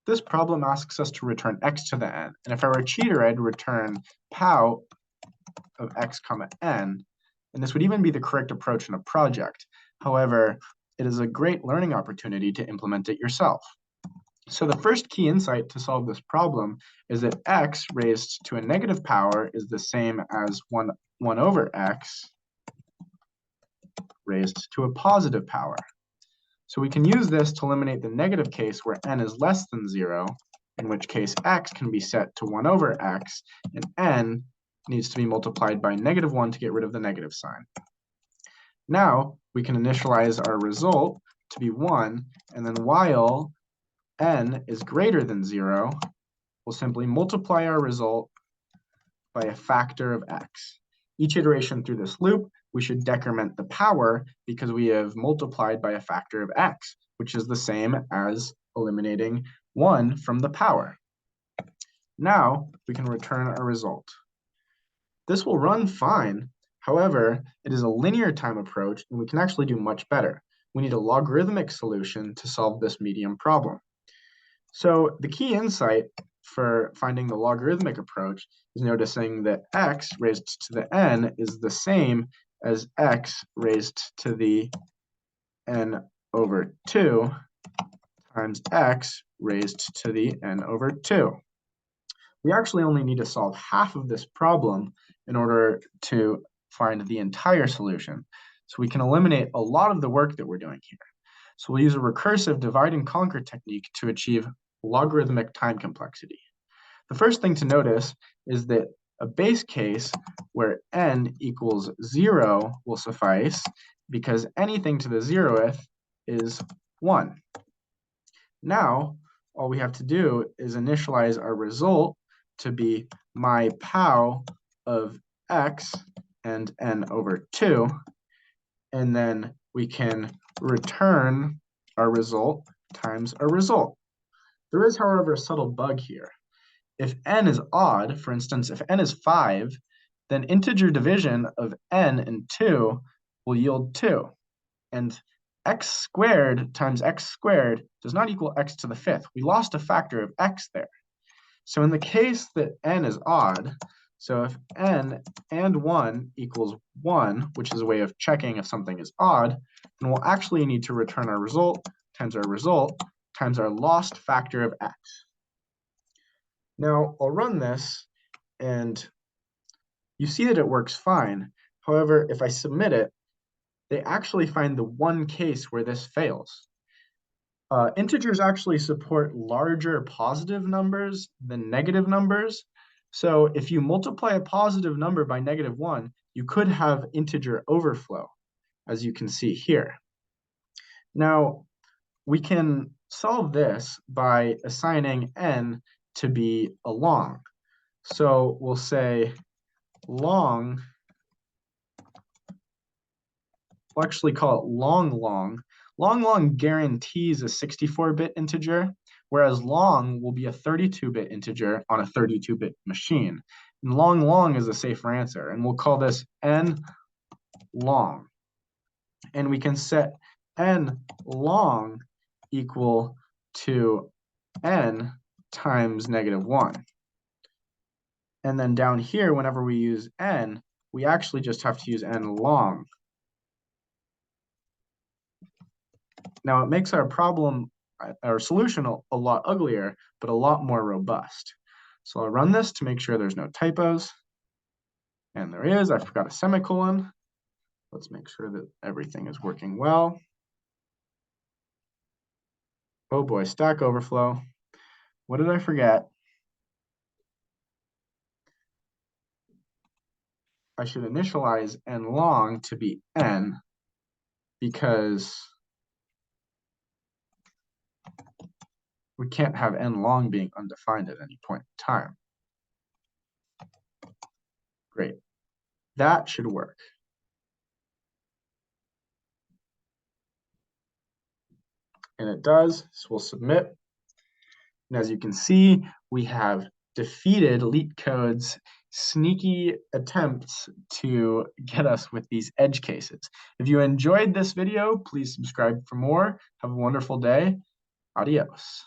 this problem asks us to return x to the n. And if I were a cheater, I'd return pow of x comma n. And this would even be the correct approach in a project. However, it is a great learning opportunity to implement it yourself. So the first key insight to solve this problem is that x raised to a negative power is the same as 1 over x raised to a positive power. So we can use this to eliminate the negative case where n is less than 0, in which case x can be set to 1 over x, and n needs to be multiplied by -1 to get rid of the negative sign. Now we can initialize our result to be 1, and then while n is greater than 0, we'll simply multiply our result by a factor of x. Each iteration through this loop, we should decrement the power because we have multiplied by a factor of x, which is the same as eliminating 1 from the power. Now we can return our result. This will run fine. However, it is a linear time approach, and we can actually do much better. We need a logarithmic solution to solve this medium problem. So the key insight for finding the logarithmic approach is noticing that x raised to the n is the same as x raised to the n over 2 times x raised to the n over 2. We actually only need to solve half of this problem in order to find the entire solution. So we can eliminate a lot of the work that we're doing here. So we'll use a recursive divide and conquer technique to achieve logarithmic time complexity. The first thing to notice is that a base case where n equals 0 will suffice because anything to the 0th is 1. Now, all we have to do is initialize our result to be my pow of x and n over 2, and then we can return our result times our result. There is, however, a subtle bug here. If n is odd, for instance, if n is 5, then integer division of n and 2 will yield 2. And x squared times x squared does not equal x to the 5th. We lost a factor of x there. So in the case that n is odd, so if n and 1 equals 1, which is a way of checking if something is odd, then we'll actually need to return our result times our lost factor of x. Now I'll run this, and you see that it works fine. However, if I submit it, they actually find the one case where this fails. Integers actually support larger positive numbers than negative numbers. So if you multiply a positive number by -1, you could have integer overflow, as you can see here. Now, we can solve this by assigning n to be a long. So we'll say long, we'll actually call it long. Long guarantees a 64-bit integer, whereas long will be a 32-bit integer on a 32-bit machine. And long is a safer answer, and we'll call this n long. And we can set n long equal to n times -1. And then down here, whenever we use n, we actually just have to use n long. Now it makes our problem, our solution a lot uglier, but a lot more robust. So I'll run this to make sure there's no typos. And there is, I forgot a semicolon. Let's make sure that everything is working well. Oh boy, Stack Overflow. What did I forget? I should initialize n long to be n because we can't have n long being undefined at any point in time. Great. That should work. And it does, so we'll submit. And as you can see, we have defeated LeetCode's sneaky attempts to get us with these edge cases. If you enjoyed this video, please subscribe for more. Have a wonderful day. Adios.